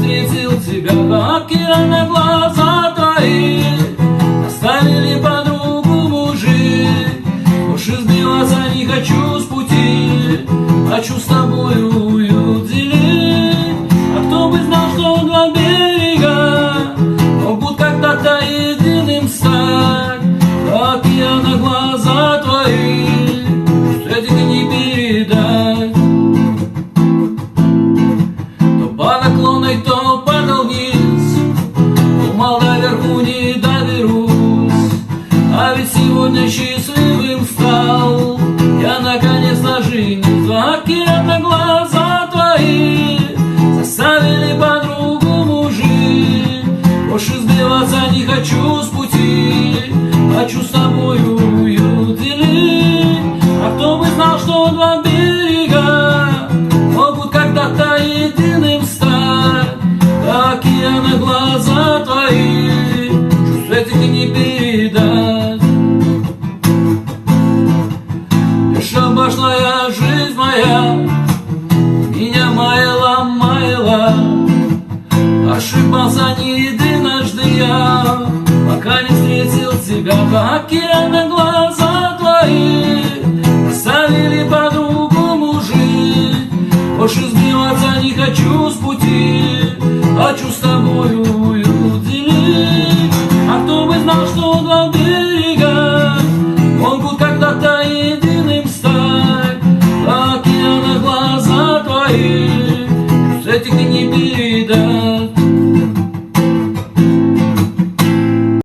встретил тебя, как я на глаза твои. Оставили по-другому жить, уж избиваться не хочу с пути, хочу с тобою уют делить. А кто бы знал, что два берега могут когда-то единым стать, как я на глаза твои, что этих не передать. То по наклонной, то падал вниз, думал, наверху не доберусь, а ведь сегодня счастливым стал. Я наконец-то женюсь, как я на глаза твои, заставили по-другому жить, уж избиваться не хочу с пути, хочу с тобою уют делить. А кто бы знал, что два берега могут когда-то единым стать, как я на глаза твои, чувств этих не передать. Бешабашная жизнь моя меня маяла, ошибался не единожды я, пока не встретил тебя, как я на глаза твои. Оставили по-другому жить, уж избиваться не хочу с пути, хочу с тобою